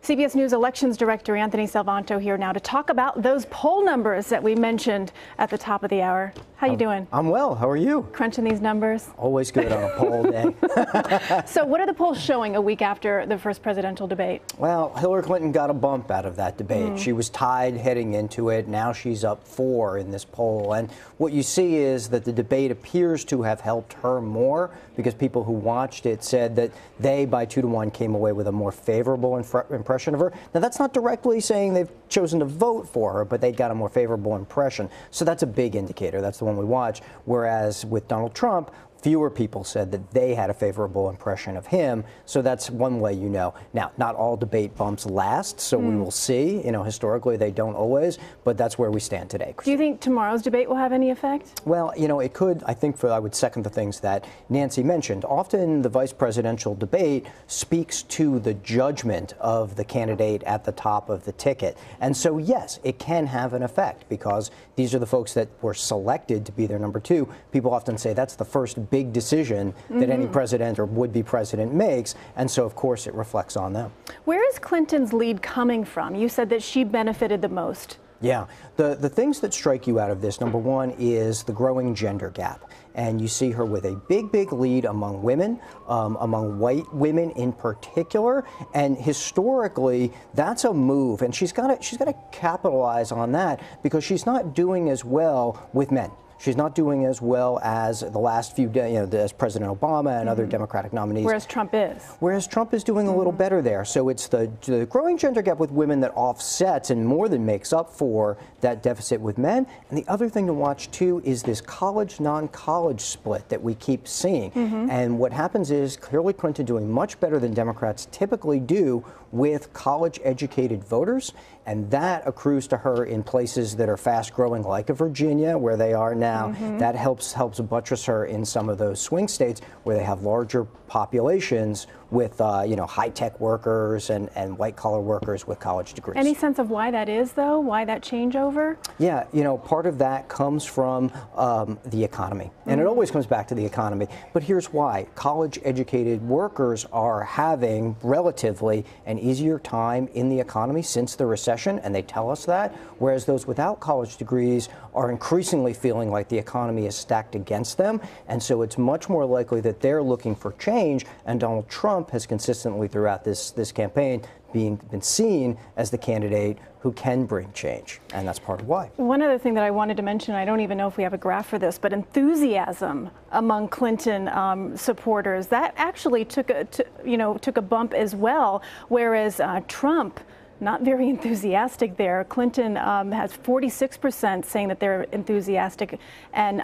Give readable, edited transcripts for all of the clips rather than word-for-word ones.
CBS News Elections Director Anthony Salvanto here now to talk about those poll numbers that we mentioned at the top of the hour. How you doing? I'm well. How are you? Crunching these numbers? Always good on a poll day. So what are the polls showing a week after the first presidential debate? Well, Hillary Clinton got a bump out of that debate. She was tied heading into it. Now she's up 4 in this poll. And what you see is that the debate appears to have helped her more because people who watched it said that they, by 2-1, came away with a more favorable impression of her. Now, that's not directly saying they've chosen to vote for her, but they got a more favorable impression. So that's a big indicator. That's the one we watch. Whereas with Donald Trump, fewer people said that they had a favorable impression of him. So that's one way you know. Now, not all debate bumps last, so we will see. You know, historically, they don't always, but that's where we stand today. Do you think tomorrow's debate will have any effect? Well, you know, it could. I think I would second the things that Nancy mentioned. Often the vice presidential debate speaks to the judgment of the candidate at the top of the ticket. And so, yes, it can have an effect because these are the folks that were selected to be their number 2. People often say that's the first big decision that any president or would-be president makes, and so of course it reflects on them. Where is Clinton's lead coming from? You said that she benefited the most. Yeah, the things that strike you out of this, number one, is the growing gender gap. And you see her with a big lead among women, among white women in particular. And historically, that's a move. And she's got to capitalize on that because she's not doing as well with men. She's not doing as well as the last few days, you know, as President Obama and other Democratic nominees. Whereas Trump is. Whereas Trump is doing a little better there. So it's the growing gender gap with women that offsets and more than makes up for that deficit with men. And the other thing to watch, too, is this college, non-college split that we keep seeing. And what happens is Hillary Clinton doing much better than Democrats typically do with college-educated voters. And that accrues to her in places that are fast-growing, like Virginia, where they are now. That helps buttress her in some of those swing states where they have larger populations with you know, high-tech workers and white-collar workers with college degrees. Any sense of why that is, though? Why that changeover? Yeah, you know, part of that comes from the economy. And it always comes back to the economy. But here's why. College-educated workers are having relatively an easier time in the economy since the recession, and they tell us that, whereas those without college degrees are increasingly feeling like the economy is stacked against them. And so it's much more likely that they're looking for change, and Donald Trump has consistently throughout this campaign been seen as the candidate who can bring change, and that's part of why. One other thing that I wanted to mention, I don't even know if we have a graph for this, but enthusiasm among Clinton supporters, that actually took a bump as well, whereas Trump, not very enthusiastic there. Clinton has 46% saying that they're enthusiastic, and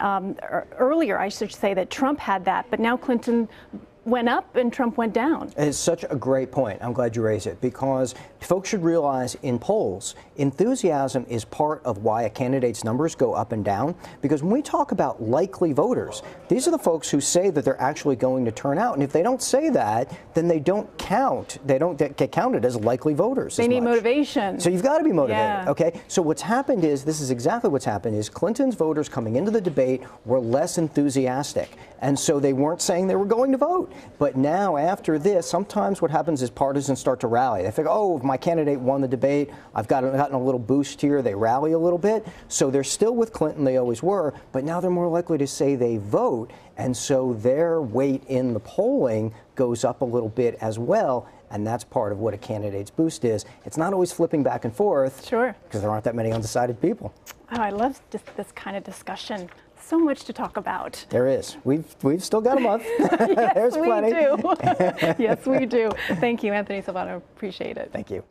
earlier I should say that Trump had that, but now Clinton went up and Trump went down. It's such a great point. I'm glad you raised it because folks should realize in polls, enthusiasm is part of why a candidate's numbers go up and down. Because when we talk about likely voters, these are the folks who say that they're actually going to turn out. And if they don't say that, then they don't count. They don't get counted as likely voters. They need motivation. So you've got to be motivated. Yeah. Okay. So what's happened is, this is exactly what's happened, is Clinton's voters coming into the debate were less enthusiastic. And so they weren't saying they were going to vote. But now, after this, sometimes what happens is partisans start to rally. They figure, oh, if my candidate won the debate, I've gotten a little boost here. They rally a little bit. So they're still with Clinton. They always were. But now they're more likely to say they vote. And so their weight in the polling goes up a little bit as well. And that's part of what a candidate's boost is. It's not always flipping back and forth. Sure. Because there aren't that many undecided people. Oh, I love this kind of discussion. So much to talk about. There is. We've still got a month. Yes, There's plenty. We do. Yes, we do. Thank you, Anthony Salvanto. Appreciate it. Thank you.